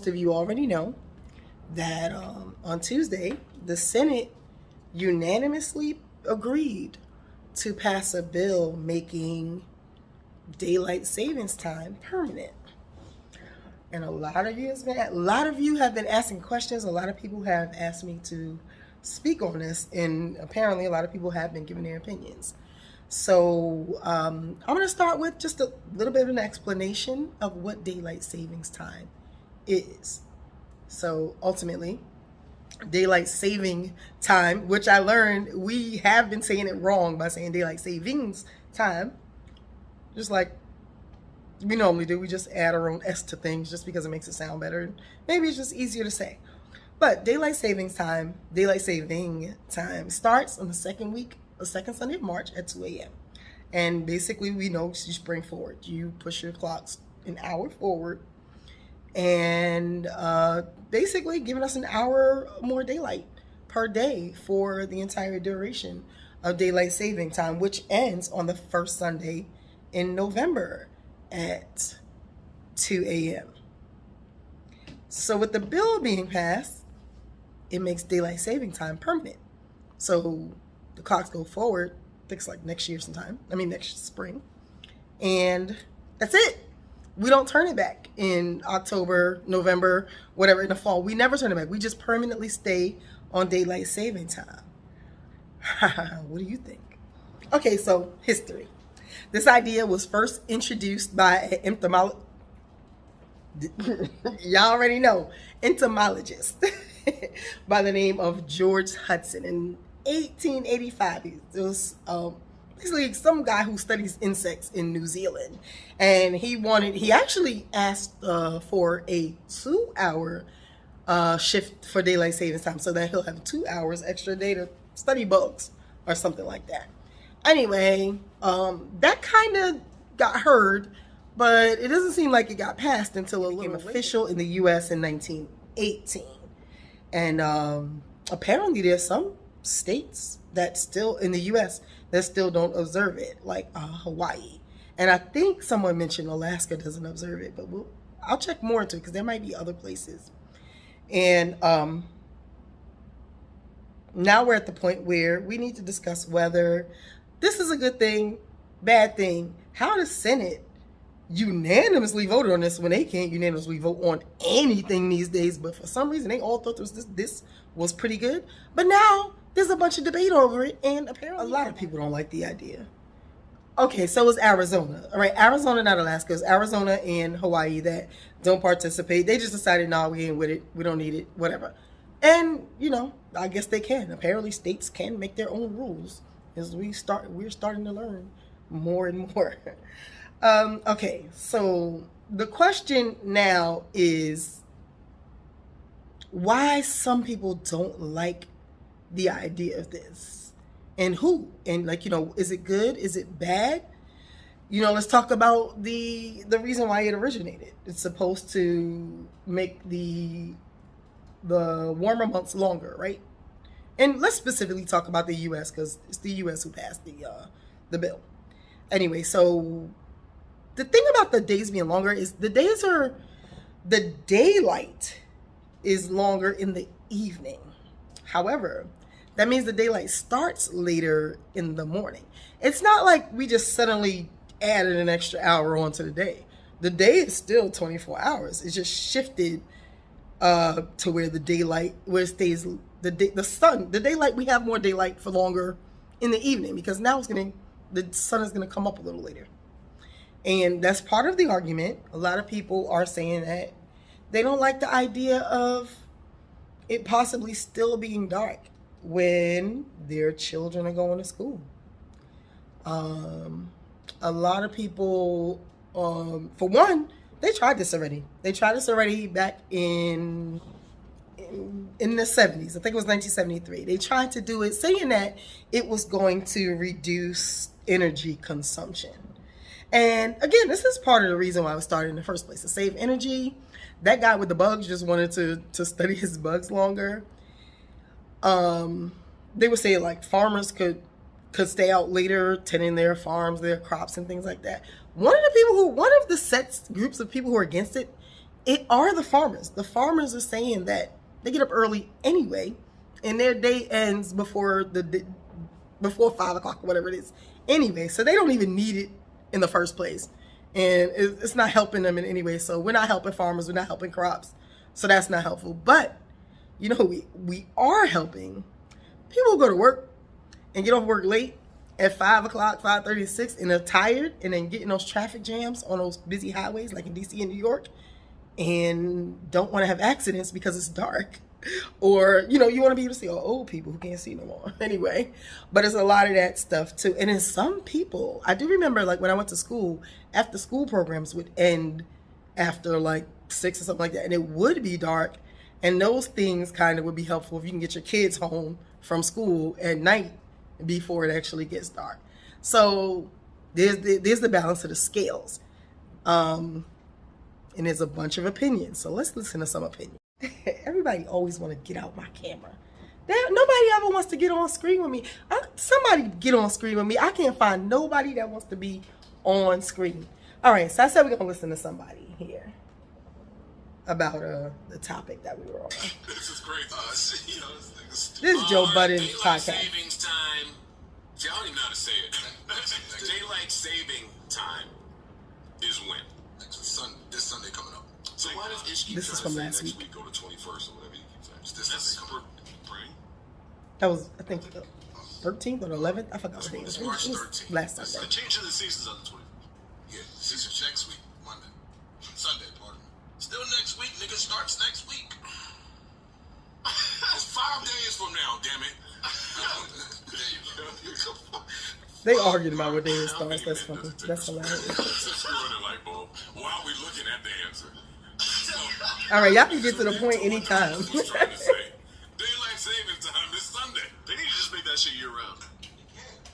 of you already know that on Tuesday, the Senate unanimously agreed to pass a bill making daylight savings time permanent. And a lot of you have been asking questions. A lot of people have asked me to speak on this, and apparently a lot of people have been giving their opinions. So I'm going to start with just a little bit of an explanation of what daylight savings time is. So ultimately, daylight saving time, which I learned we have been saying it wrong by saying daylight savings time, just like we normally do. We just add our own S to things just because it makes it sound better. Maybe it's just easier to say. But daylight saving time starts on the second Sunday of March at 2 a.m. And basically, we know you spring forward. You push your clocks an hour forward, and basically giving us an hour more daylight per day for the entire duration of daylight saving time, which ends on the first Sunday in November at 2 a.m. So with the bill being passed, it makes daylight saving time permanent. So the clocks go forward, I think it's like next spring. And that's it. We don't turn it back in October, November, whatever, in the fall. We never turn it back. We just permanently stay on daylight saving time. What do you think? Okay, so history. This idea was first introduced by an entomologist. Y'all already know, entomologist by the name of George Hudson in 1885. It was basically some guy who studies insects in New Zealand, and he actually asked for a 2-hour shift for daylight savings time, so that he'll have 2 hours extra day to study bugs or something like that. Anyway, that kind of got heard, but it doesn't seem like it got passed until it became official in the U.S. in 1918. And apparently there's some states that still, in the U.S., that still don't observe it, like Hawaii. And I think someone mentioned Alaska doesn't observe it, but I'll check more into it because there might be other places. And now we're at the point where we need to discuss whether this is a good thing, bad thing. How the Senate unanimously voted on this when they can't unanimously vote on anything these days, but for some reason they all thought this was pretty good. But now there's a bunch of debate over it, and apparently a lot of people don't like the idea. Okay, so it's Arizona. All right, Arizona, not Alaska. It's Arizona and Hawaii that don't participate. They just decided, no, we ain't with it. We don't need it, whatever. And, I guess they can. Apparently states can make their own rules as we're starting to learn more and more. Okay, so the question now is why some people don't like the idea of this, and who, and is it good? Is it bad? Let's talk about the reason why it originated. It's supposed to make the warmer months longer, right? And let's specifically talk about the U.S. because it's the U.S. who passed the bill. Anyway, so the thing about the days being longer is the daylight is longer in the evening. However, that means the daylight starts later in the morning. It's not like we just suddenly added an extra hour onto the day. The day is still 24 hours. It's just shifted to where the daylight, where it stays, the daylight, we have more daylight for longer in the evening because now the sun is going to come up a little later. And that's part of the argument. A lot of people are saying that they don't like the idea of it possibly still being dark when their children are going to school. A lot of people, for one, they tried this already. They tried this already back in the 70s. I think it was 1973. They tried to do it saying that it was going to reduce energy consumption. And again, this is part of the reason why I was started in the first place, to save energy. That guy with the bugs just wanted to study his bugs longer. They would say like farmers could stay out later tending their farms, their crops and things like that. One of the groups of people who are against it it are the farmers. The farmers are saying that they get up early anyway, and their day ends before 5 o'clock or whatever it is anyway. So they don't even need it in the first place, and it's not helping them in any way. So we're not helping farmers. We're not helping crops. So that's not helpful. But you know, we are helping people who go to work and get off work late at 5 o'clock, 5:30, 6, and they're tired, and then getting those traffic jams on those busy highways like in DC and New York, and don't want to have accidents because it's dark. Or, you know, you want to be able to see old people who can't see no more. Anyway, but it's a lot of that stuff too. And then some people, I do remember, like when I went to school, after school programs would end after like 6 or something like that, and it would be dark. And those things kind of would be helpful if you can get your kids home from school at night before it actually gets dark. So there's the balance of the scales. And there's a bunch of opinions. So let's listen to some opinions. Everybody always want to get out my camera. Nobody ever wants to get on screen with me. Somebody get on screen with me. I can't find nobody that wants to be on screen. All right, so I said we're going to listen to somebody here about the topic that we were on. This is great. This is Joe Budden Podcast. Savings time. See, I don't even know how to say it. Daylight saving time is when? This Sunday coming up. So why does Ish keep This is from last week. Go to 21st or whatever you keep saying? This Sunday coming up. That was, I think, the 13th or the 11th. I forgot what day it was. March 13th. Last Sunday. The change of the season's on the 21st. Yeah, season's next week, Monday. Sunday, pardon me. Still next week, nigga, starts next week. It's 5 days from now, damn it. There you go. They arguing about what day it starts. That's fucking, that's hilarious. While we looking at the answer. All right, y'all can get to the point anytime. I was trying to say, daylight savings time is Sunday. They need to just make that shit year round.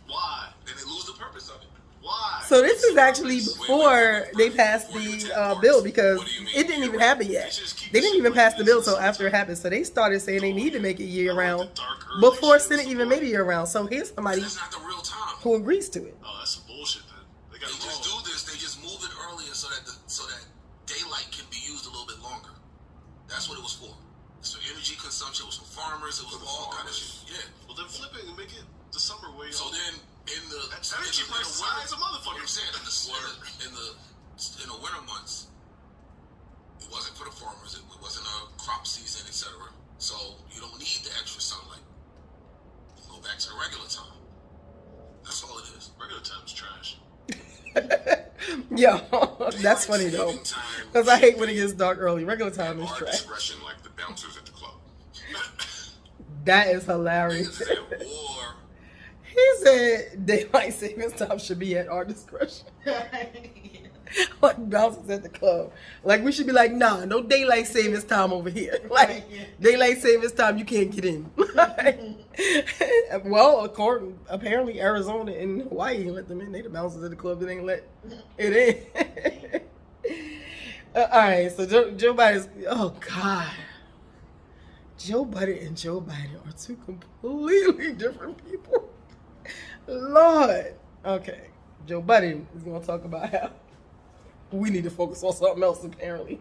Why? Then they lose the purpose of it. Why? So this is actually before they passed the bill, because it didn't even happen yet. They didn't even pass the bill until after it happened. So they started saying they need to make it year round before Senate even made it year round. So here's somebody who agrees to it. Oh, that's some bullshit then. They just do this. They just move it earlier so that daylight can be used a little bit longer. That's what it was for. It's for energy consumption. It was for farmers. It was for all kind of shit. Yeah. Well, then flip it and make it the summer way. So then in the energy prices high as a motherfucker. I'm saying in the winter months, it wasn't for the farmers. It wasn't a crop season, etc. So you don't need the extra sunlight. You go back to the regular time. That's all it is. Regular time is trash. Yo, that's funny though, because I hate when it gets dark early. Regular time is trash. Discretion like the bouncers at the club. That is hilarious. He said daylight savings time should be at our discretion. Like bouncers at the club. Like we should be like, nah, no daylight savings time over here. Like daylight savings time, you can't get in. Well, apparently Arizona and Hawaii let them in. They the bouncers at the club that ain't let it in. All right, so Joe Biden's, oh God. Joe Budden and Joe Biden are two completely different people. Lord. Okay. Joe Budden is going to talk about how we need to focus on something else, apparently.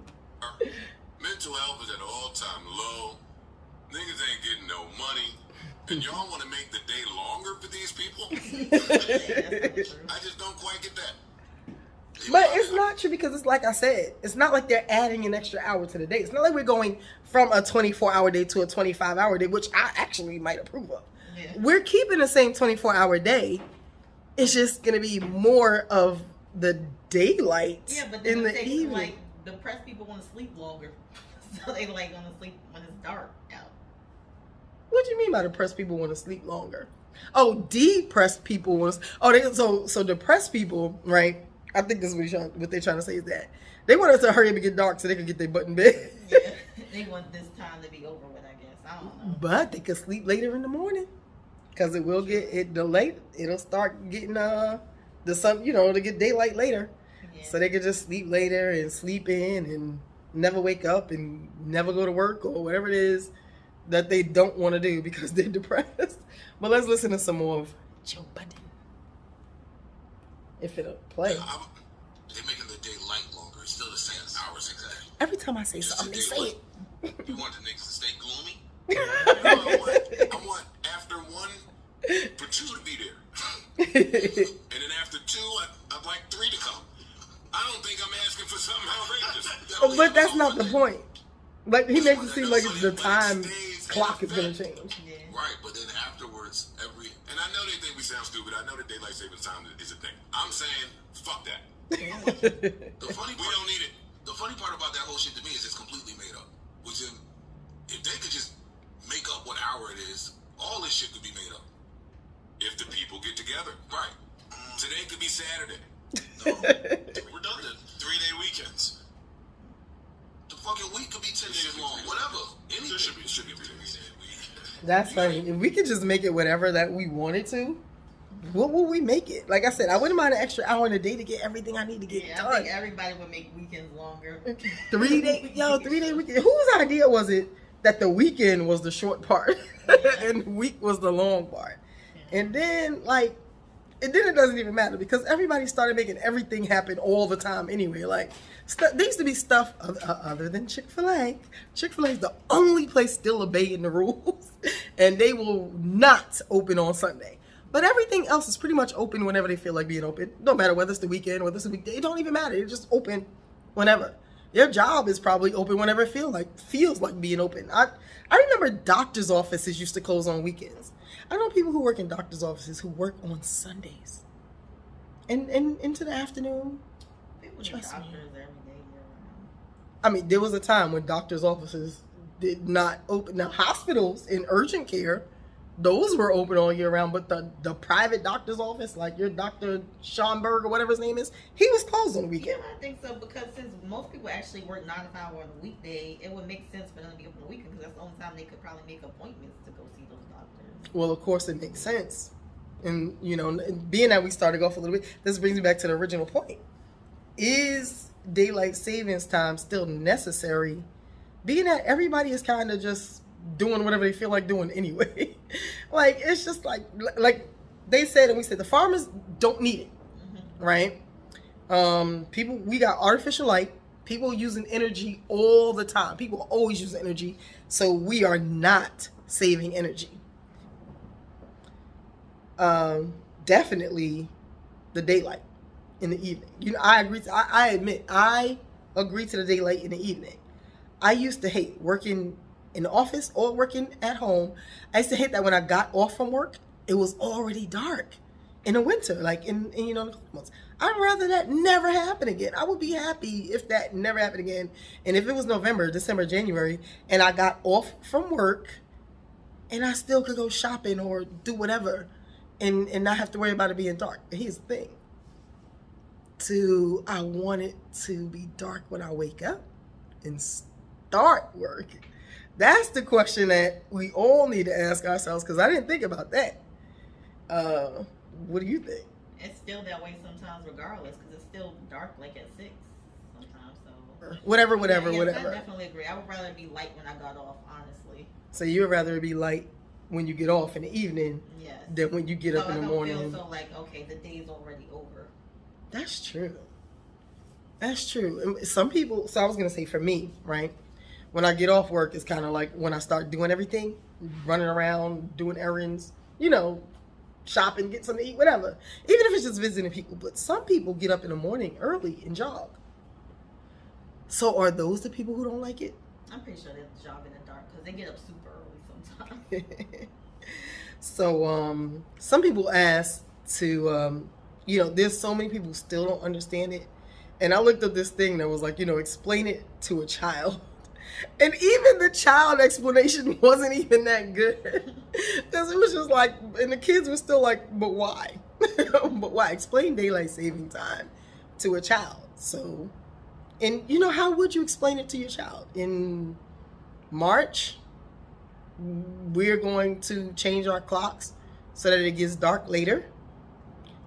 Mental health is at an all-time low. Niggas ain't getting no money. And y'all want to make the day longer for these people? I just don't quite get that. But it's not true, because it's like I said, it's not like they're adding an extra hour to the day. It's not like we're going from a 24-hour day to a 25-hour day, which I actually might approve of. Yeah. We're keeping the same 24-hour day. It's just going to be more of the daylight in the evening. Like, depressed people want to sleep longer. So they like want to sleep when it's dark out. What do you mean by depressed people want to sleep longer? Oh, depressed people want to... So depressed people, right? I think this is what they're trying to say is that they want us to hurry up and get dark so they can get their butt in bed. Yeah, they want this time to be over with, I guess. I don't know. But they could sleep later in the morning, because it will get it delayed. It'll start getting the sun, to get daylight later. Yeah. So they could just sleep later and sleep in and never wake up and never go to work or whatever it is that they don't want to do because they're depressed. But let's listen to some more of Joe Budden. If it'll play. They're making the day light longer. It's still the same hours exactly. Every time time I say something, they say it. You want the niggas to stay gloomy? I want after 1 for 2 to be there. And then after 2, I'd like 3 to come. I don't think I'm asking for something outrageous. But that's not the point. Like, he makes it seem like it's the time clock is going to change. Yeah. Right, but then afterwards, and I know they think we sound stupid. I know that daylight savings time is a thing. I'm saying, fuck that. The funny part, we don't need it. The funny part about that whole shit to me is it's completely made up. Which is, if they could just make up what hour it is, all this shit could be made up. If the people get together. Right. Today could be Saturday. No. Redundant. 3-day weekends. The fucking week could be 10 days long. Whatever. Anything. It should be 3 days. That's funny. If we could just make it whatever that we wanted to, what would we make it? Like I said, I wouldn't mind an extra hour in a day to get everything I need to get done. I think everybody would make weekends longer. 3-day weekend. Whose idea was it that the weekend was the short part and the week was the long part? And then, it doesn't even matter because everybody started making everything happen all the time anyway. Like, there used to be stuff other than Chick-fil-A. Chick-fil-A is the only place still obeying the rules, and they will not open on Sunday. But everything else is pretty much open whenever they feel like being open. No matter whether it's the weekend, whether it's the weekday, it don't even matter. It's just open whenever. Their job is probably open whenever it feels like being open. I remember doctor's offices used to close on weekends. I know people who work in doctor's offices who work on Sundays and into the afternoon. People need doctors every day year-round. I mean, there was a time when doctor's offices did not open. Now, hospitals in urgent care, those were open all year round, but the private doctor's office, like your Dr. Schomburg or whatever his name is, he was closed on the weekend. Yeah, I think so, because since most people actually work 9 to 5 on a weekday, it would make sense for them to be open on the weekend because that's the only time they could probably make appointments to go see those doctors. Well, of course, it makes sense. And, being that we started off a little bit, this brings me back to the original point. Is daylight savings time still necessary? Being that everybody is kind of just doing whatever they feel like doing anyway. Like, it's just like they said, and we said, the farmers don't need it, right? We got artificial light. People using energy all the time. People always use energy. So we are not saving energy. Definitely the daylight in the evening. I agree. I admit, I agree to the daylight in the evening. I used to hate working in the office or working at home. I used to hate that when I got off from work, it was already dark in the winter, like in the cold months. I'd rather that never happen again. I would be happy if that never happened again. And if it was November, December, January, and I got off from work and I still could go shopping or do whatever and not have to worry about it being dark. But here's the thing. I want it to be dark when I wake up and start work. That's the question that we all need to ask ourselves, because I didn't think about that. What do you think? It's still that way sometimes regardless, because it's still dark like at 6 sometimes. So Whatever. I definitely agree. I would rather be light when I got off, honestly. So you would rather be light when you get off in the evening than when you get up in the morning. I don't feel so like, okay, the day's already over. That's true. And some people, so I was going to say for me, right? When I get off work, it's kind of like when I start doing everything, running around, doing errands, shopping, get something to eat, whatever. Even if it's just visiting people. But some people get up in the morning early and jog. So are those the people who don't like it? I'm pretty sure they jog in the dark because they get up super early sometimes. So some people ask to, there's so many people who still don't understand it. And I looked up this thing that was like, explain it to a child. And even the child explanation wasn't even that good. Because it was just like, and the kids were still like, but why? But why? Explain daylight saving time to a child. So, and how would you explain it to your child? In March, we're going to change our clocks so that it gets dark later.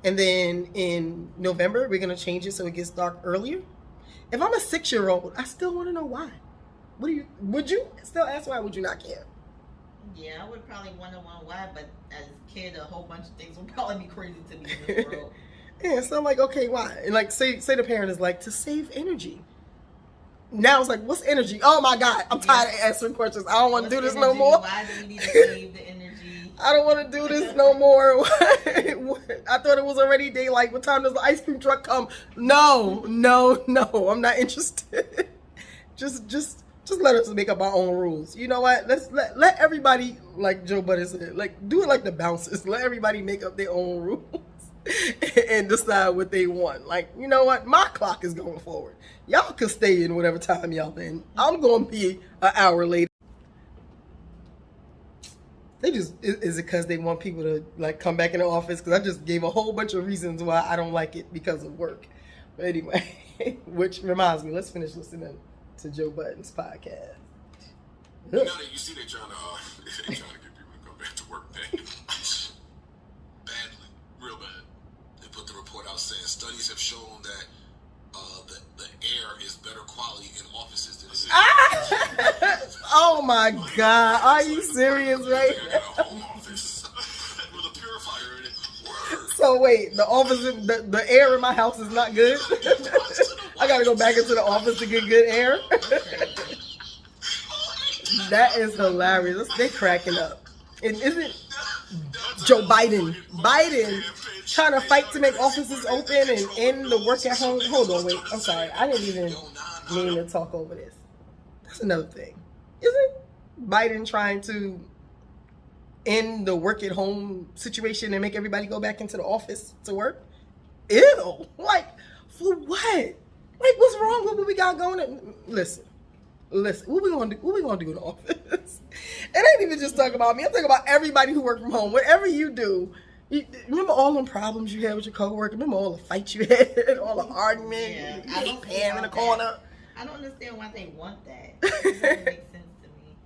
And then in November, we're going to change it so it gets dark earlier. If I'm a 6-year-old, I still want to know why. Would you still ask why? Would you not care? Yeah, I would probably want to know why, but as a kid, a whole bunch of things would probably be crazy to me in this world. Yeah, so I'm like, okay, why? And like, say the parent is like, to save energy. Now it's like, what's energy? Oh my God, I'm tired of answering questions. I don't want to do this no energy? more. Why do we need to save the energy? I don't want to do this no more. I thought it was already daylight. What time does the ice cream truck come? No. I'm not interested. Just let us make up our own rules. You know what? Let's let everybody, like Joe Budden said, like do it like the bouncers. Let everybody make up their own rules and decide what they want. Like, you know what? My clock is going forward. Y'all can stay in whatever time y'all in. I'm going to be an hour later. They just, is it because they want people to like come back in the office? Because I just gave a whole bunch of reasons why I don't like it because of work. But anyway, which reminds me, let's finish listening to Joe Budden's podcast. You know that you see they're trying to get people to come back to work badly, real bad. They put the report out saying studies have shown that the air is better quality in offices than it is. Oh my God, are you serious right now? A home office with a purifier in it. Word. So wait, the office, the air in my house is not good. I gotta go back into the office to get good air. That is hilarious. They cracking up. And isn't Joe Biden trying to fight to make offices open and end the work at home? Hold on, wait. I'm sorry. I didn't even mean to talk over this. That's another thing. Isn't Biden trying to end the work at home situation and make everybody go back into the office to work? Ew. Like, for what? Like, what's wrong with what we got going on? Listen, what we gonna do? What we gonna do in the office? It ain't even just talking about me. I'm talking about everybody who work from home. Whatever you do, remember all them problems you had with your coworker? Remember all the fights you had, all the argument? Yeah, you hate Pam in the corner. I don't understand why they want that. It doesn't make sense to me.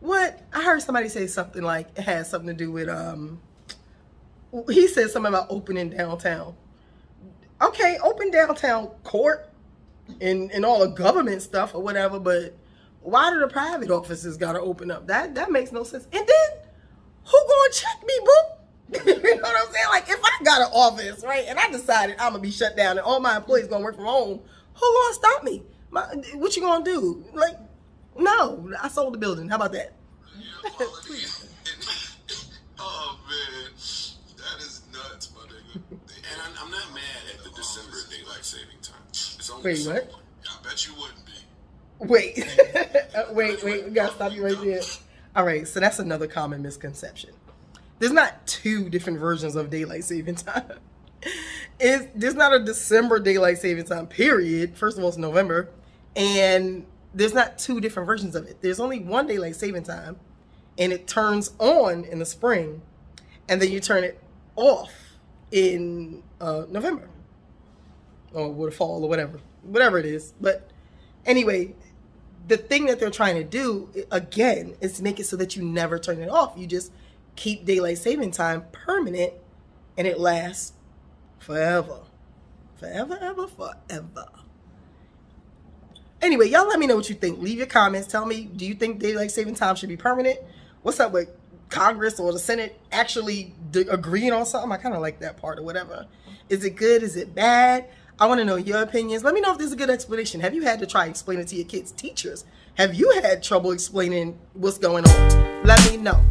What? I heard somebody say something like it has something to do with he said something about opening downtown. Okay, open downtown court and all the government stuff or whatever, but why do the private offices gotta open up? That makes no sense. And then who gonna check me, boo? You know what I'm saying? Like, if I got an office, right, and I decided I'm gonna be shut down and all my employees gonna work from home, who gonna stop me? What you gonna do? Like, no, I sold the building. How about that? Oh man, that is nuts, my nigga. And I'm not mad at the December daylight saving time. It's only Wait, what? I bet you wouldn't be. Wait, we gotta stop you right there. All right, so that's another common misconception. There's not two different versions of daylight saving time. There's not a December daylight saving time, period. First of all, it's November. And there's not two different versions of it. There's only one daylight saving time, and it turns on in the spring, and then you turn it off in November. Or the fall or whatever it is. But anyway, the thing that they're trying to do, again, is to make it so that you never turn it off. You just keep daylight saving time permanent, and it lasts forever. Forever. Anyway, y'all let me know what you think. Leave your comments. Tell me, do you think daylight saving time should be permanent? What's up with Congress or the Senate actually agreeing on something? I kind of like that part or whatever. Is it good? Is it bad? I want to know your opinions. Let me know if there's a good explanation. Have you had to try explaining to your kids' teachers? Have you had trouble explaining what's going on? Let me know.